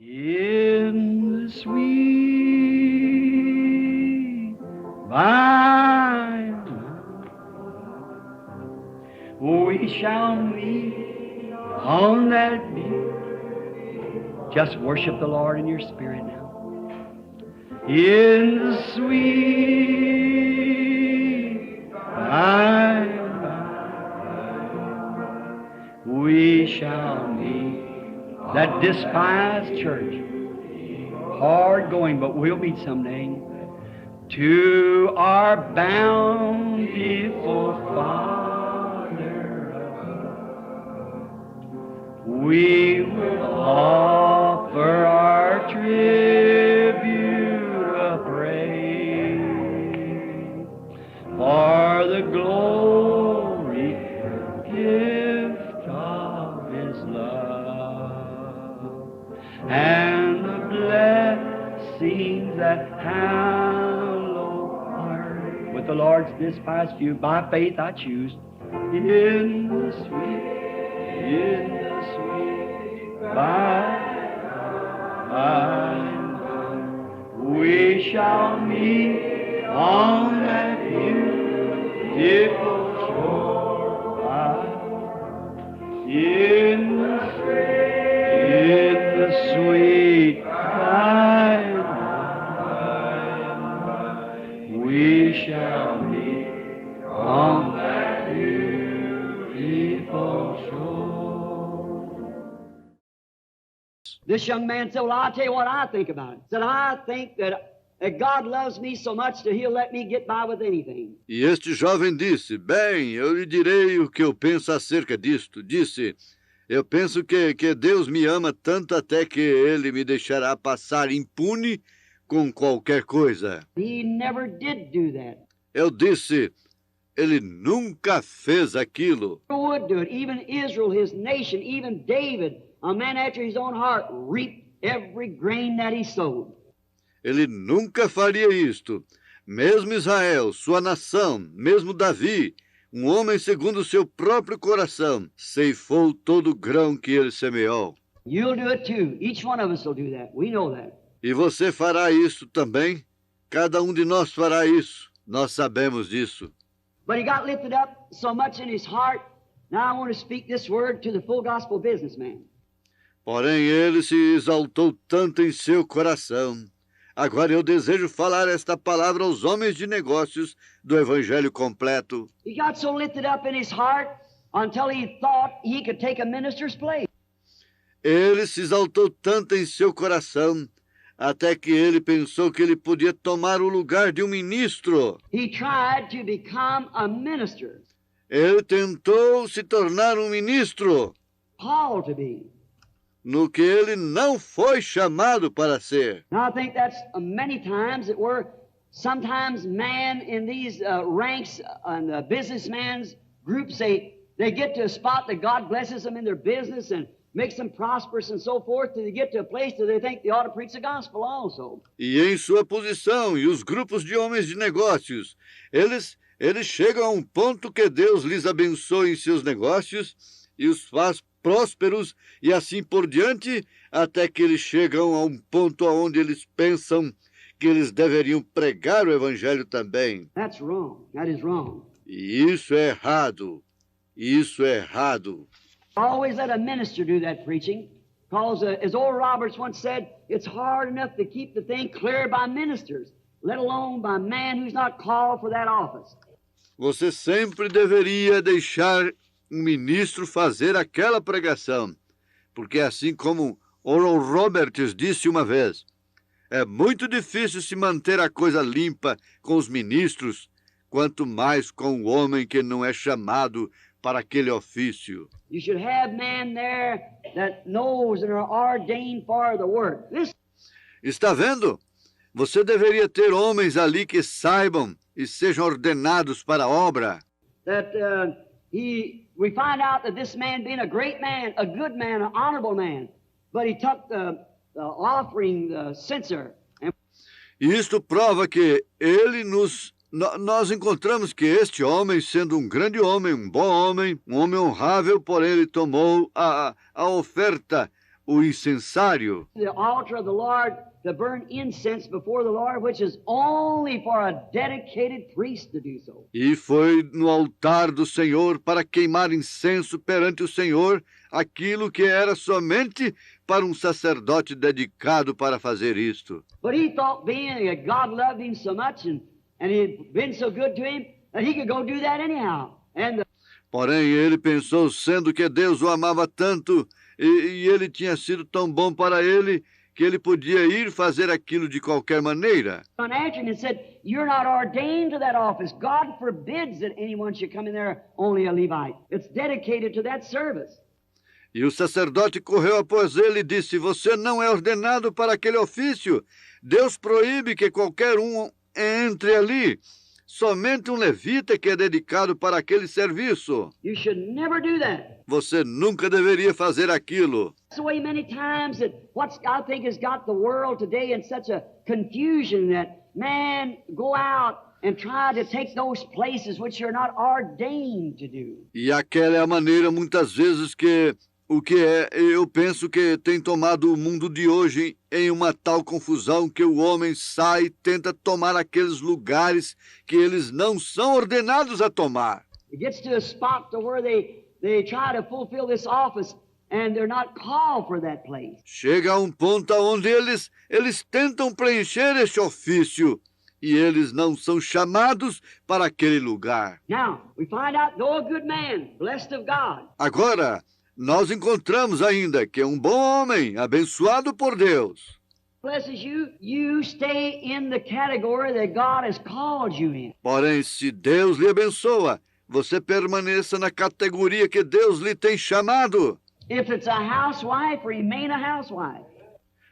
In the sweet by and by, we shall meet on that beach. Just worship the Lord in your spirit now. In the sweet by and by, we shall meet. That despised church, hard going, but we'll meet someday. To our bountiful Father above, we will offer our tribute of praise for the glory gift of His love and the blessings that hallow our. With the Lord's despised few, by faith I choose. In the sweet, by and by, we shall meet on that beautiful shore. In the sweet by and by, we shall meet on that beautiful shore. This young man said, well, I'll tell you what I think about it. He said, I think that God loves me so much that He'll let me get by with anything. E este jovem disse, bem, eu lhe direi o que eu penso acerca disto. Disse, eu penso que Deus me ama tanto até que Ele me deixará passar impune com qualquer coisa. He never did do that. Eu disse, Ele nunca fez aquilo. He would do it. Even Israel, His nation, even David, a man after His own heart, reaped every grain that he sowed. Ele nunca faria isto. Mesmo Israel, sua nação, mesmo Davi, um homem segundo o seu próprio coração, ceifou todo o grão que ele semeou. You'll do it too. Each one of us will do that. We know that. E você fará isso também? Cada um de nós fará isso. Nós sabemos disso. But he got lifted up so much in his heart. Now I want to speak this word to the full gospel businessman. Porém, ele se exaltou tanto em seu coração. Agora eu desejo falar esta palavra aos homens de negócios do Evangelho completo. He got so lifted up in his heart until he thought he could take a minister's place. Ele se exaltou tanto em seu coração, até que ele pensou que ele podia tomar o lugar de um ministro. He tried to become a minister. Ele tentou se tornar um ministro, Called to be. no que ele não foi chamado para ser. Now I think that's many times that we're sometimes man in these ranks and businessmen's groups, they get to a spot that God blesses them in their business and makes them prosperous and so forth, till they get to a place that they think they ought to preach the gospel also. E em sua posição, e os grupos de homens de negócios, eles chegam a um ponto que Deus lhes abençoa em seus negócios e os faz prósperos e assim por diante, até que eles chegam a um ponto onde eles pensam que eles deveriam pregar o Evangelho também. That's wrong. That is wrong. E isso é errado. Isso é errado. Always let a minister do that preaching, because as Oral Roberts once said, it's hard enough to keep the thing clear by ministers, let alone by man who's not called for that office. Você sempre deveria deixar um ministro fazer aquela pregação, porque assim como Oral Roberts disse uma vez, é muito difícil se manter a coisa limpa com os ministros, quanto mais com o homem que não é chamado para aquele ofício. You should have men there that knows and are ordained for the work. Está vendo? Você deveria ter homens ali que saibam e sejam ordenados para a obra. That we find out that this man being a great man, a good man, an honorable man, but he took the offering, the censer. E isto prova que nós encontramos que este homem, sendo um grande homem, um bom homem, um homem honrável, porém ele tomou a oferta, o incensário. The altar of the Lord to burn incense before the Lord, which is only for a dedicated priest to do so. E foi no altar do Senhor para queimar incenso perante o Senhor, aquilo que era somente para um sacerdote dedicado para fazer isto. But he thought, being that God loved him so much and he had been so good to him, that he could go do that anyhow. And Porém, ele pensou, sendo que Deus o amava tanto e ele tinha sido tão bom para ele, que ele podia ir fazer aquilo de qualquer maneira. Son answered and said, "You're not ordained to that office. God forbids that anyone should come in there, only a Levite. It's dedicated to that service." E o sacerdote correu após ele e disse, você não é ordenado para aquele ofício. Deus proíbe que qualquer um entre ali. Somente um levita que é dedicado para aquele serviço. You should never do that. Você nunca deveria fazer aquilo. That's the way many times that what I think has got the world today in such a confusion that man go out and try to take those places which you're not ordained to do. E aquela é a maneira muitas vezes que eu penso que tem tomado o mundo de hoje em uma tal confusão que o homem sai e tenta tomar aqueles lugares que eles não são ordenados a tomar. It gets to a spot to where they try to fulfill this office and they're not called for that place. Chega a um ponto onde eles tentam preencher este ofício e eles não são chamados para aquele lugar. Now, we find out, though a good man, blessed of God, Agora, nós encontramos ainda que um bom homem, abençoado por Deus, blesses you, you stay in the category that God has called you in. porém, se Deus lhe abençoa, você permaneça na categoria que Deus lhe tem chamado. If it's a housewife, remain a housewife.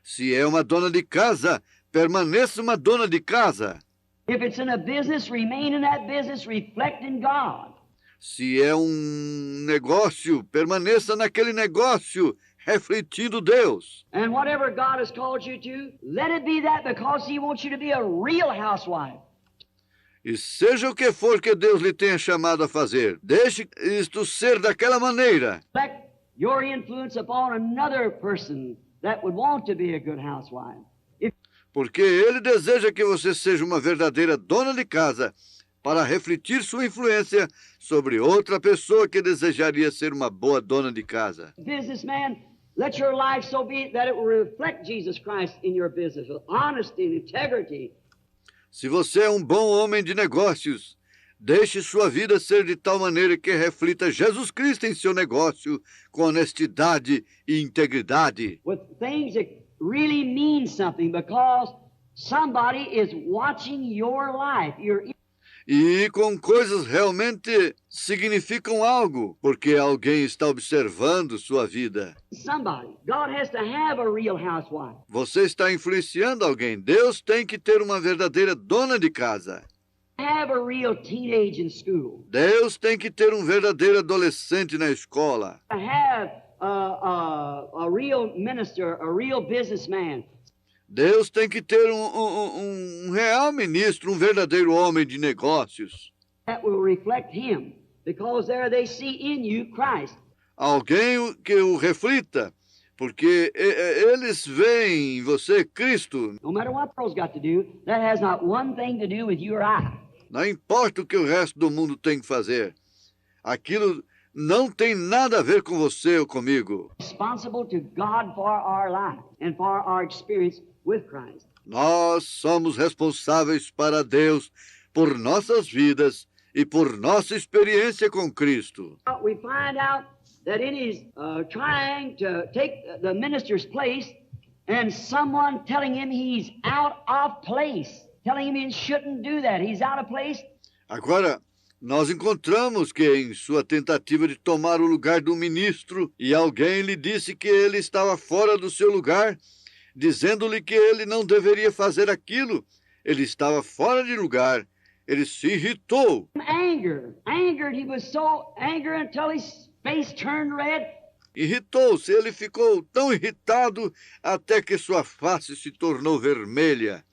Se é uma dona de casa, permaneça uma dona de casa. If it's in a business, remain in that business, reflecting God. Se é um negócio, permaneça naquele negócio, refletindo Deus. And whatever God has called you to, let it be that, because He wants you to be a real housewife. E seja o que for que Deus lhe tenha chamado a fazer, deixe isto ser daquela maneira. Reflect your influence upon another person that would want to be a good housewife. Porque Ele deseja que você seja uma verdadeira dona de casa, para refletir sua influência sobre outra pessoa que desejaria ser uma boa dona de casa. Businessman, let your life so be that it will reflect Jesus Christ in your business with honesty and integrity. Se você é um bom homem de negócios, deixe sua vida ser de tal maneira que reflita Jesus Cristo em seu negócio com honestidade e integridade. With things that really mean something, because somebody is watching your life. E com coisas realmente significam algo, porque alguém está observando sua vida. Somebody. God has to have a real housewife. Você está influenciando alguém. Deus tem que ter uma verdadeira dona de casa. Have a real teenage in school. Deus tem que ter um verdadeiro adolescente na escola. Have a real minister, a real businessman. Deus tem que ter um real ministro, um verdadeiro homem de negócios. That will reflect Him, because there they see in you Christ. Alguém que o reflita, porque eles veem em você Cristo. No matter what the world's got to do, that has not one thing to do with you or I. Não importa o que o resto do mundo tem que fazer. Aquilo não tem nada a ver com você ou comigo. Responsible to God for our life and for our experience with Christ. Nós somos responsáveis para Deus por nossas vidas e por nossa experiência com Cristo. We find out that in his trying to take the minister's place, and someone telling him he's out of place, telling him he shouldn't do that, he's out of place. Agora, nós encontramos que em sua tentativa de tomar o lugar do ministro, e alguém lhe disse que ele estava fora do seu lugar, dizendo-lhe que ele não deveria fazer aquilo. Ele estava fora de lugar. Ele se irritou. Angered, he was so angry until his face turned red. Irritou-se, ele ficou tão irritado até que sua face se tornou vermelha.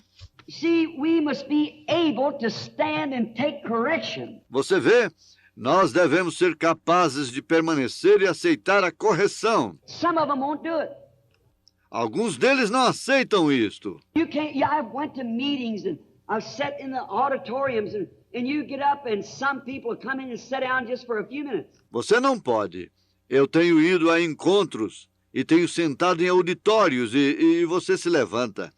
See, we must be able to stand and take correction. Você vê? Nós devemos ser capazes de permanecer e aceitar a correção. Some of them won't do it. Alguns deles não aceitam isto. You can't. Yeah, I went to meetings and I've sat in the auditoriums and you get up and some people come in and sit down just for a few minutes. Você não pode. Eu tenho ido a encontros e tenho sentado em auditórios e você se levanta.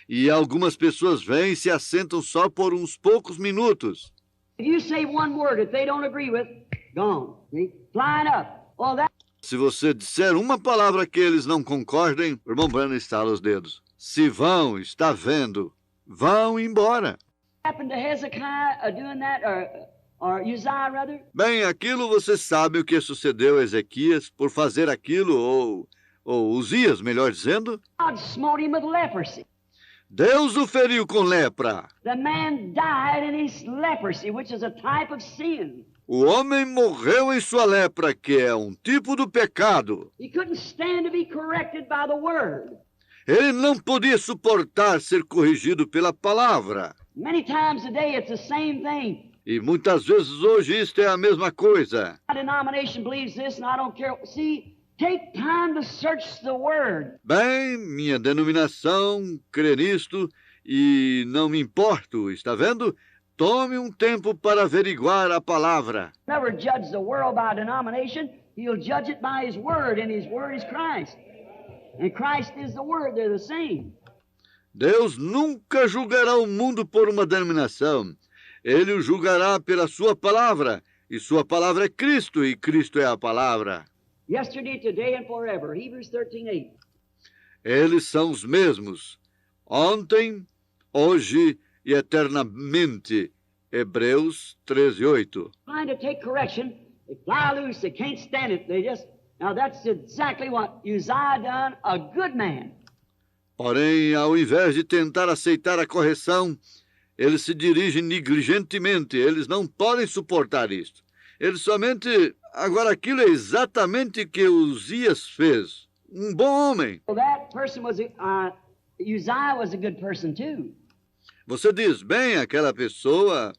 E algumas pessoas vêm e se assentam só por uns poucos minutos. If you say one word that they don't agree with, gone. See? Flying up. Well, that Se você disser uma palavra que eles não concordem, o irmão Branham estala os dedos. Se vão, está vendo, vão embora. happened to Hezekiah doing that, or Uzziah rather. Bem, aquilo você sabe o que sucedeu a Ezequias por fazer aquilo, ou Uzias, melhor dizendo. God smote him with leprosy. Deus o feriu com lepra. The man died in his leprosy, which is a type of sin. O homem morreu em sua lepra, que é um tipo do pecado. He couldn't stand to be corrected by the word. Ele não podia suportar ser corrigido pela palavra. Many times today it's the same thing. E muitas vezes hoje isto é a mesma coisa. My denomination believes this and I don't care. See, take time to search the word. Bem, minha denominação crê nisto e não me importo, está vendo? Tome um tempo para averiguar a palavra. Never judge the world by denomination. He'll judge it by his word, and his word is Christ. And Christ is the word. They're the same. Deus nunca julgará o mundo por uma denominação. Ele o julgará pela sua palavra. E sua palavra é Cristo, e Cristo é a palavra. Yesterday, today, and forever. Hebrews 13:8. Eles são os mesmos. Ontem, hoje e eternamente. Hebreus 13:8. Trying to take correction, they fly loose. They can't stand it. Now that's exactly what Uzziah done, a good man. Porém, ao invés de tentar aceitar a correção, eles se dirigem negligentemente. Eles não podem suportar isto. Eles somente... Agora, aquilo é exatamente o que Uzias fez. Um bom homem. So that person was, Uzziah was a good person too. Você diz, bem, aquela pessoa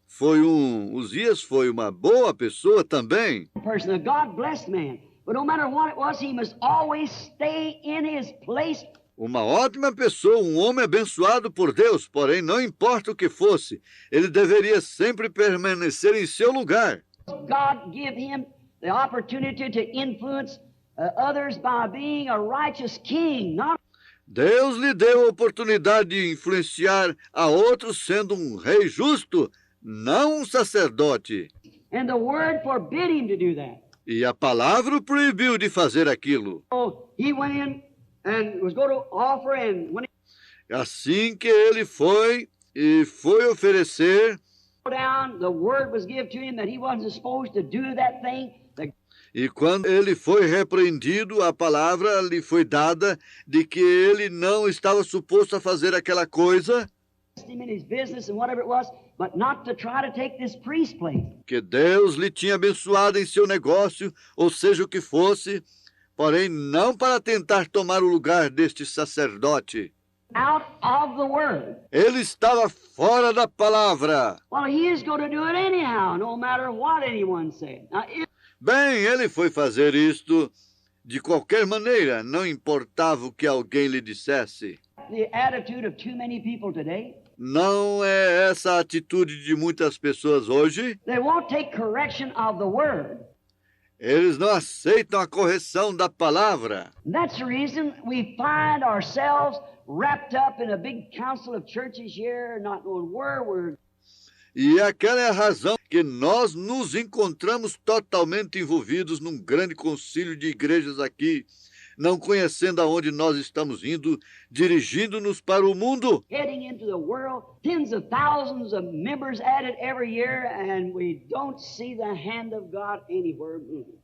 Uzias foi uma boa pessoa também. Person, a God-blessed man. But no matter what it was, he must always stay in his place. Uma ótima pessoa, um homem abençoado por Deus, porém, não importa o que fosse, ele deveria sempre permanecer em seu lugar. God give him the opportunity to influence others by being a righteous king, not Deus lhe deu a oportunidade de influenciar a outros sendo um rei justo, não um sacerdote. and the word forbid him to do that. E a palavra o proibiu de fazer aquilo. So he went in and was going to offer, and when he Assim que ele foi oferecer, go down, the word was given to him that he wasn't supposed to do that thing. e quando ele foi repreendido, a palavra lhe foi dada de que ele não estava suposto a fazer aquela coisa, Him in his business and whatever it was, but not to try to take this priest place. que Deus lhe tinha abençoado em seu negócio, ou seja o que fosse, porém não para tentar tomar o lugar deste sacerdote. Out of the word. Ele estava fora da palavra. Well, he is going to do it anyhow, no matter what anyone said. Now, if Bem, ele foi fazer isto de qualquer maneira, não importava o que alguém lhe dissesse. the attitude of too many people today, Não é essa a atitude de muitas pessoas hoje. they won't take correction of the word. Eles não aceitam a correção da palavra. And that's the reason we find ourselves wrapped up in a big council of churches here, not knowing where we're. E aquela é a razão que nós nos encontramos totalmente envolvidos num grande concílio de igrejas aqui, não conhecendo aonde nós estamos indo, dirigindo-nos para o mundo. Heading into the world, tens of thousands of members added every year, and we don't see the hand of God anywhere moving.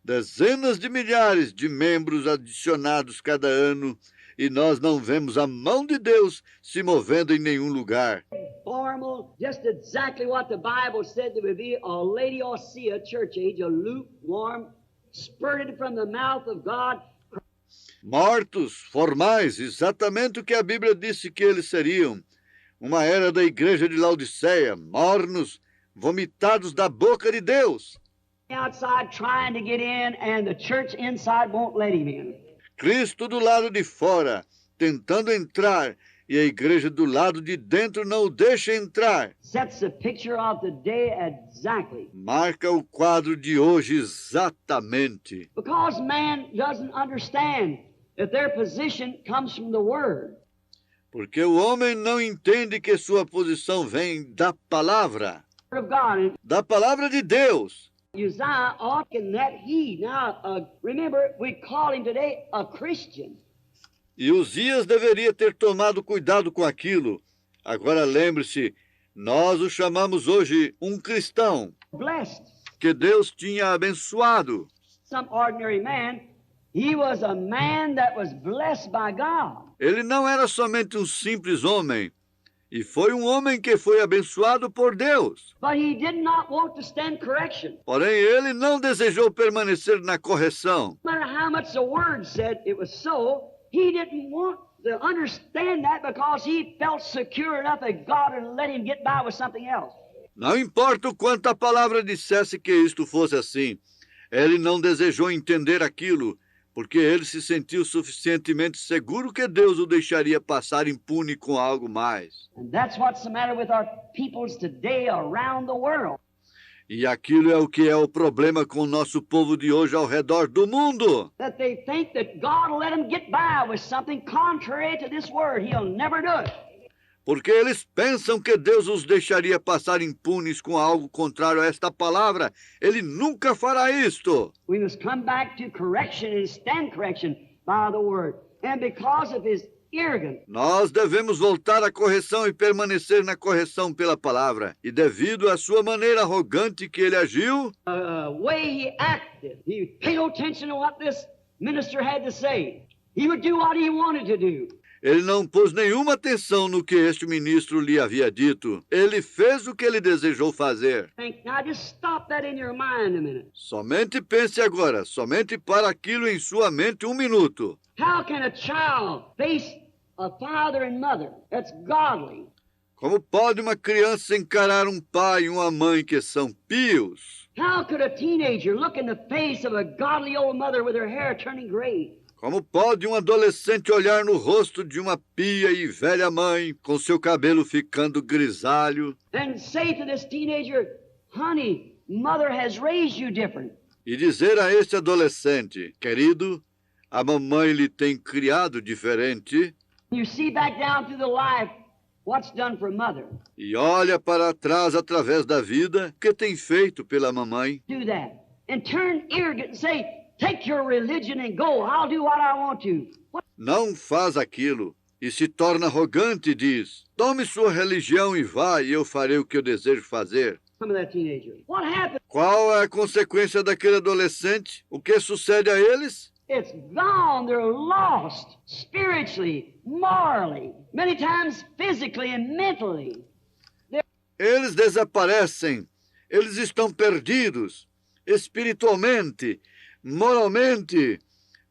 Dezenas de milhares de membros adicionados cada ano, e nós não vemos a mão de Deus se movendo em nenhum lugar. Formal, just exactly what the Bible said there would be a Laodicea church age, a lukewarm, spurted from the mouth of God. Mortos, formais, exatamente o que a Bíblia disse que eles seriam. Uma era da igreja de Laodiceia, mornos, vomitados da boca de Deus. Outside trying to get in, and the church inside won't let him in. Cristo do lado de fora, tentando entrar, e a igreja do lado de dentro não o deixa entrar. Sets the picture of the day exactly. Marca o quadro de hoje exatamente. Because man doesn't understand that their position comes from the Word. Porque o homem não entende que sua posição vem da palavra. Word of God. Da palavra de Deus. Uzziah ought in that he. Now, remember, we call him today a Christian. E Uzias deveria ter tomado cuidado com aquilo. Agora lembre-se, nós o chamamos hoje um cristão. Blessed. Que Deus tinha abençoado. Some ordinary man, he was a man that was blessed by God. Ele não era somente um simples homem, e foi um homem que foi abençoado por Deus. But he did not want to stand correction. Porém, ele não desejou permanecer na correção. No matter how much the Word said it was so, he didn't want to understand that because he felt secure enough that God would let him get by with something else. Não importa o quanto a palavra dissesse que isto fosse assim, ele não desejou entender aquilo, porque ele se sentiu suficientemente seguro que Deus o deixaria passar impune com algo mais. And that's what's the matter with our peoples today around the world. E aquilo é o que é o problema com o nosso povo de hoje ao redor do mundo. That they think that God will let them get by with something contrary to this Word. He'll never do it. Porque eles pensam que Deus os deixaria passar impunes com algo contrário a esta palavra. Ele nunca fará isto. We must come back to correction and stand correction by the Word. And because of his arrogance, Nós devemos voltar à correção e permanecer na correção pela palavra. E devido à sua maneira arrogante que ele agiu, way he acted, he paid no attention to what this minister had to say. He would do what he wanted to do. ele não pôs nenhuma atenção no que este ministro lhe havia dito. Ele fez o que ele desejou fazer. Now just stop that in your mind a minute. Somente pense agora, somente para aquilo em sua mente um minuto. How can a child face a father and mother that's godly? Como pode uma criança encarar um pai e uma mãe que são pios? How could a teenager look in the face of a godly old mother with her hair turning gray? Como pode um adolescente olhar no rosto de uma pia e velha mãe com seu cabelo ficando grisalho And say to this teenager, honey, mother has raised you different. e dizer a este adolescente, querido, a mamãe lhe tem criado diferente? You see back down through the life what's done for mother. E olha para trás através da vida o que tem feito pela mamãe. Do that. And turn arrogant and say, take your religion and go. I'll do what I want to. Não faz aquilo e se torna arrogante e diz, tome sua religião e vá e eu farei o que eu desejo fazer. Some of that teenager. What happened? Qual é a consequência daquele adolescente? O que sucede a eles? It's gone. They're lost spiritually, morally, many times physically and mentally. Eles desaparecem. Eles estão perdidos espiritualmente, moralmente,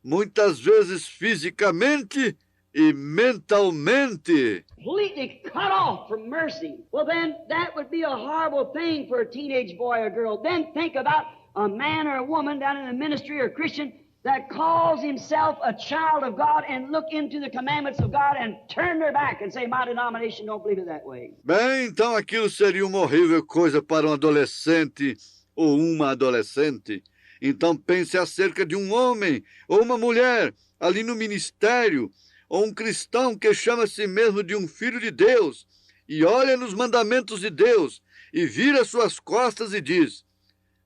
muitas vezes fisicamente e mentalmente. Completely cut off from mercy. Well, then that would be a horrible thing for a teenage boy or girl. Then think about a man or a woman down in the ministry or Christian that calls himself a child of God and look into the commandments of God and turn their back and say, my denomination don't believe it that way. Bem, então aquilo seria uma horrível coisa para um adolescente ou uma adolescente. Então pense acerca de um homem ou uma mulher ali no ministério, ou um cristão que chama a si mesmo de um filho de Deus e olha nos mandamentos de Deus e vira suas costas e diz,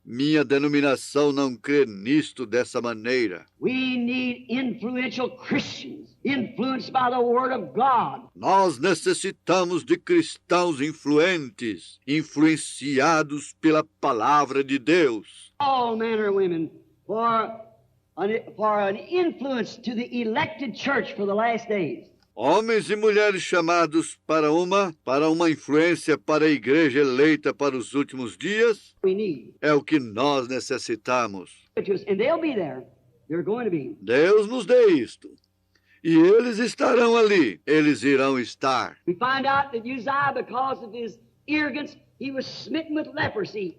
minha denominação não crê nisto dessa maneira. We need influential Christians, influenced by the Word of God. Nós necessitamos de cristãos influentes, influenciados pela palavra de Deus. All men or women for an influence to the elected church for the last days. Homens e mulheres chamados para uma influência para a igreja eleita para os últimos dias, We need. é o que nós necessitamos. And they'll be there. They're going to be. Deus nos dê isto. E eles estarão ali, eles irão estar. We find out that Uzziah, because of his arrogance, he was smitten with leprosy.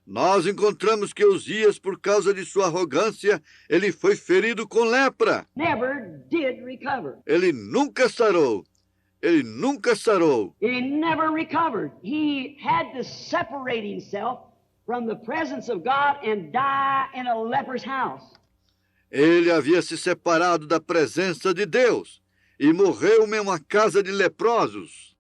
Nós encontramos que Uzias, por causa de sua arrogância, ele foi ferido com lepra. Never did recover. Ele nunca sarou. Ele nunca sarou. He never recovered. He had to separate himself from the presence of God and die in a leper's house. Ele havia se separado da presença de Deus e morreu em uma casa de leprosos.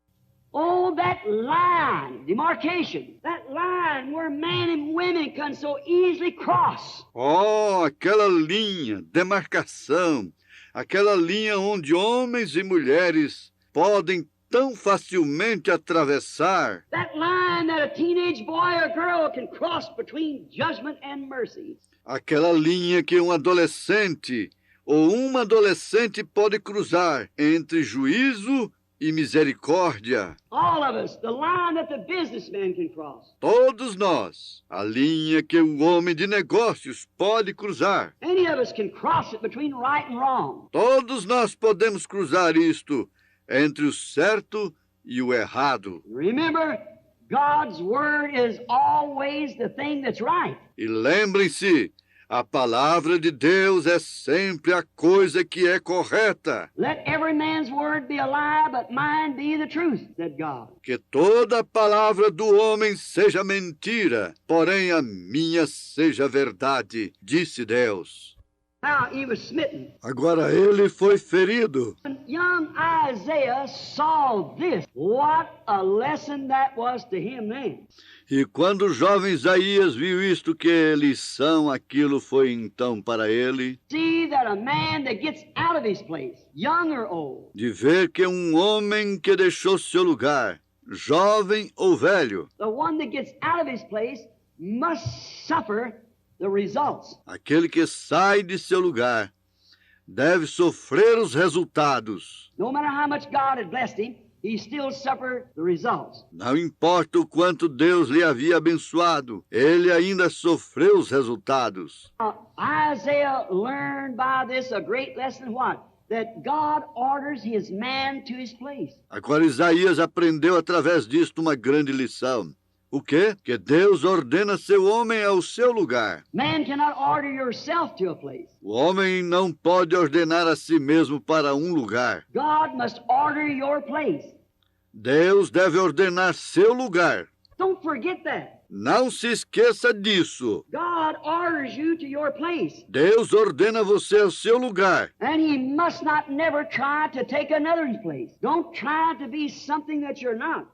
Oh, that line, demarcation, that line where men and women can so easily cross. Oh, aquela linha, demarcação, aquela linha onde homens e mulheres podem tão facilmente atravessar. That line that a teenage boy or girl can cross between judgment and mercy. Aquela linha que um adolescente ou uma adolescente pode cruzar entre juízo e misericórdia. All of us, the line that the businessman can cross. Todos nós, a linha que o homem de negócios pode cruzar. Any of us can cross it between right and wrong. Todos nós podemos cruzar isto entre o certo e o errado. Remember, God's word is always the thing that's right. E lembrem-se, a palavra de Deus é sempre a coisa que é correta. Let every man's word be a lie, but mine be the truth, said God. Que toda a palavra do homem seja mentira, porém a minha seja verdade, disse Deus. Now he was smitten. Agora ele foi ferido. When young Isaiah saw this, what a lesson that was to him then. E quando o jovem Isaías viu isto, que lição aquilo foi então para ele, See that a man that gets out of his place, young or old, de ver que um homem que deixou seu lugar, jovem ou velho, the one that gets out of his place must suffer the results. aquele que sai de seu lugar, deve sofrer os resultados. No matter how much God had blessed him, he still suffered the results. Não importa o quanto Deus lhe havia abençoado, ele ainda sofreu os resultados. Now, Isaiah learned by this a great lesson, what? That God orders his man to his place. Agora Isaías aprendeu através disto uma grande lição. O quê? Que Deus ordena seu homem ao seu lugar. Man cannot order yourself to a place. O homem não pode ordenar a si mesmo para um lugar. God must order your place. Deus deve ordenar seu lugar. Don't forget that. Não se esqueça disso. God orders you to your place. Deus ordena você ao seu lugar. And he must not never try to take another's place. Don't try to be something that you're not.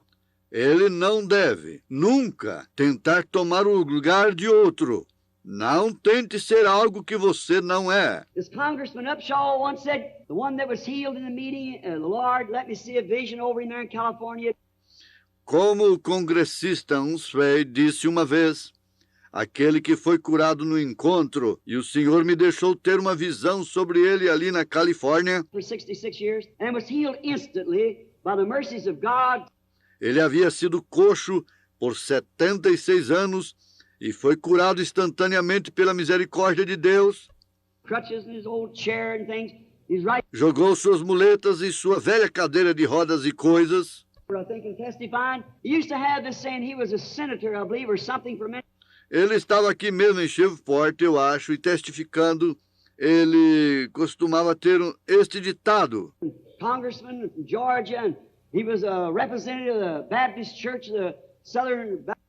Ele não deve, nunca, tentar tomar o lugar de outro. Não tente ser algo que você não é. This Congressman Upshaw once said, the one that was healed in the meeting, the Lord let me see a vision over him there in California. Como o congressista Hunsfeld disse uma vez, aquele que foi curado no encontro, e o Senhor me deixou ter uma visão sobre ele ali na Califórnia. For 66 years, and was healed instantly by the mercies of God. Ele havia sido coxo por 76 anos e foi curado instantaneamente pela misericórdia de Deus. Crutches in his old chair and things. He's right, Jogou suas muletas e sua velha cadeira de rodas e coisas. I think, and testifying. He used to have this saying, he was a senator, I believe, or something for many. Ele estava aqui mesmo em Shreveport, eu acho, e testificando, ele costumava ter este ditado. Congressman from Georgia, and he was a representative of the Baptist Church, the Southern Baptist.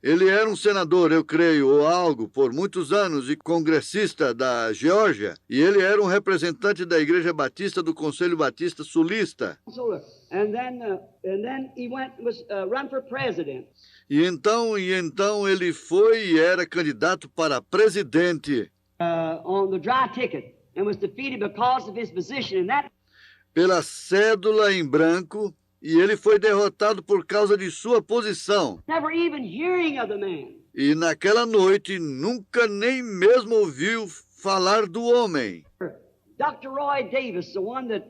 Ele era um senador, eu creio, ou algo, por muitos anos, e congressista da Geórgia, e ele era um representante da Igreja Batista do Conselho Batista Sulista. And then he was run for president. E então ele foi e era candidato para presidente On the dry ticket, and was defeated because of his position. And that pela cédula em branco, e ele foi derrotado por causa de sua posição. never even hearing of the man. E naquela noite nunca nem mesmo ouviu falar do homem. Dr. Roy Davis, the one that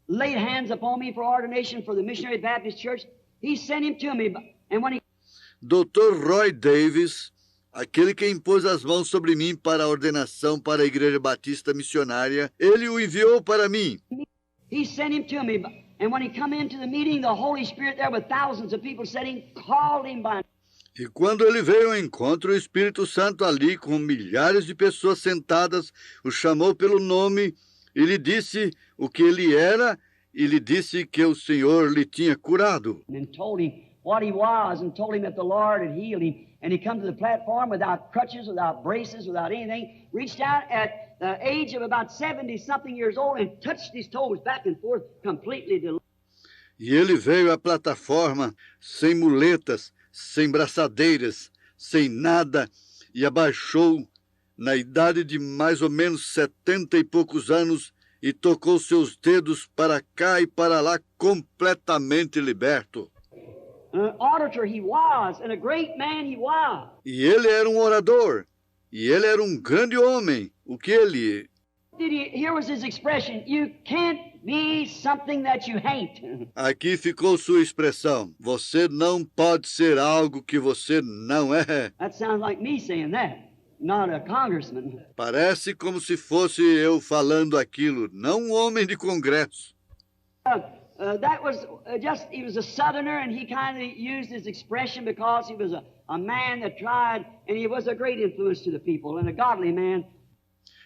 laid hands upon me for ordination for the Missionary Baptist Church, he sent him to me. And when he Dr. Roy Davis, aquele que impôs as mãos sobre mim para a ordenação para a Igreja Batista Missionária, ele o enviou para mim. He sent him to me, and when he come into the meeting, the Holy Spirit there with thousands of people sitting called him by. E quando ele veio ao encontro, o Espírito Santo ali, com milhares de pessoas sentadas, o chamou pelo nome e lhe disse o que ele era e lhe disse que o Senhor lhe tinha curado. And told him what he was and told him that the Lord had healed him. And he come to the platform without crutches, without braces, without anything, reached out at the age of about 70-something years old and touched his toes back and forth, completely delivered. E ele veio à plataforma sem muletas, sem braçadeiras, sem nada, e abaixou na idade de mais ou menos 70 e poucos anos e tocou seus dedos para cá e para lá completamente liberto. An orator he was, and a great man he was. E ele era um orador, e ele era um grande homem. O que ele... Here was his expression, you can't be something that you ain't. Aqui ficou sua expressão. Você não pode ser algo que você não é. That sounds like me saying that, not a congressman. Parece como se fosse eu falando aquilo, não um homem de congresso. That was he was a southerner, and he kind of used his expression because he was a man that tried, and he was a great influence to the people, and a godly man.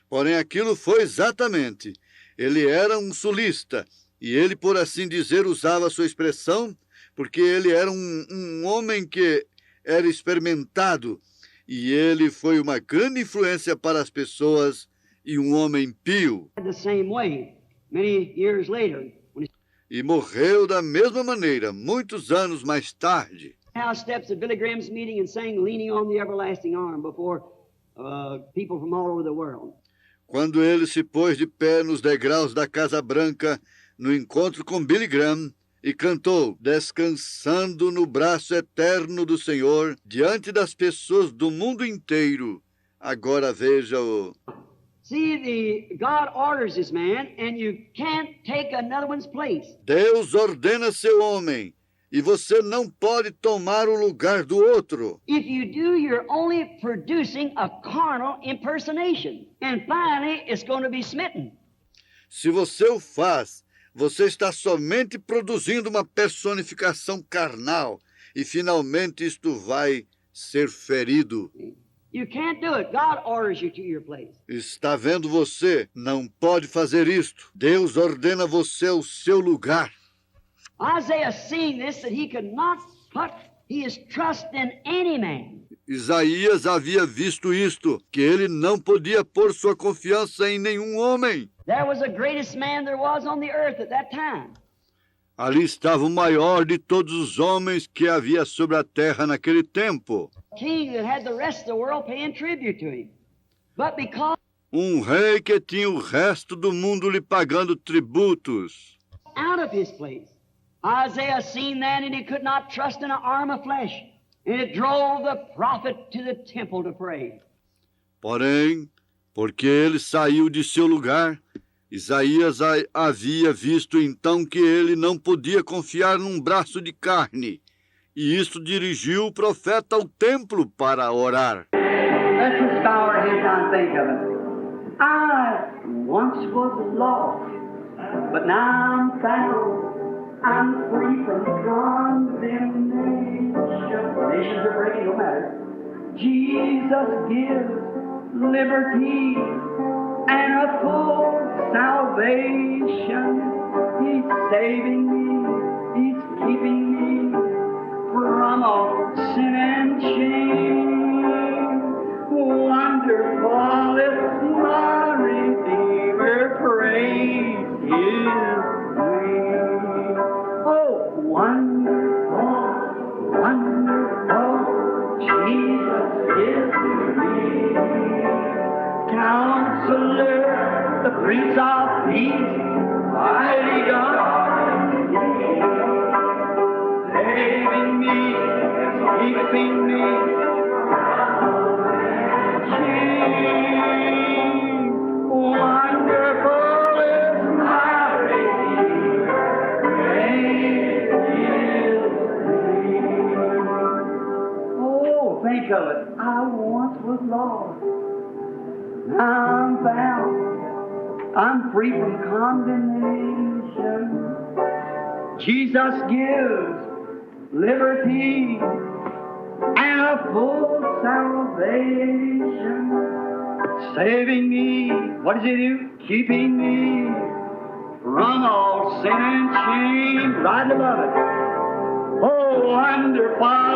Porém, aquilo foi exatamente. Ele era um sulista, e ele, por assim dizer, usava a sua expressão, porque ele era um homem que era experimentado, e ele foi uma grande influência para as pessoas, e um homem pio. The same way, many years later. E morreu da mesma maneira, muitos anos mais tarde. House steps at Billy Graham's meeting and sang "Leaning on the Everlasting Arm" before people from all over the world. Quando ele se pôs de pé nos degraus da Casa Branca, no encontro com Billy Graham, e cantou, descansando no braço eterno do Senhor, diante das pessoas do mundo inteiro. Agora veja-o. See, God orders this man, and you can't take another one's place. Deus ordena seu homem, e você não pode tomar o lugar do outro. If you do, you're only producing a carnal impersonation, and finally it's going to be smitten. Se você o faz, você está somente produzindo uma personificação carnal, e finalmente isto vai ser ferido. You can't do it. God orders you to your place. Está vendo você? Não pode fazer isto. Deus ordena você ao seu lugar. Isaiah seeing this, that he could not put his trust in any man. Isaías havia visto isto, que ele não podia pôr sua confiança em nenhum homem. There was the greatest man there was on the earth at that time. Ali estava o maior de todos os homens que havia sobre a terra naquele tempo. King that had the rest of the world paying tribute to him. But because Um rei que tinha o resto do mundo lhe pagando tributos. out of his place, Isaiah seen that, and he could not trust in an arm of flesh. And it drove the prophet to the temple to pray. Porém, porque ele saiu de seu lugar, Isaías havia visto então que ele não podia confiar num braço de carne, e isso dirigiu o profeta ao templo para orar. Let's just bow our heads and think of it. I once was lost, but now I'm found. I'm free from condemnation. Nations are breaking, no matter. Jesus gives liberty and a full salvation. He's saving me, He's keeping me from all sin and shame. Wonderful is my Redeemer, praise His name. Oh, wonderful, wonderful, Jesus is me. Counselor, the Prince of Peace, mighty God, saving me, keeping me. Wonderful is my Redeemer, praise His name. Oh, think of it. I once was lost. I'm found. I'm free from condemnation. Jesus gives liberty and wonderful salvation, saving me. What does it do? Keeping me from all sin and shame. Right above it. Oh, wonderful.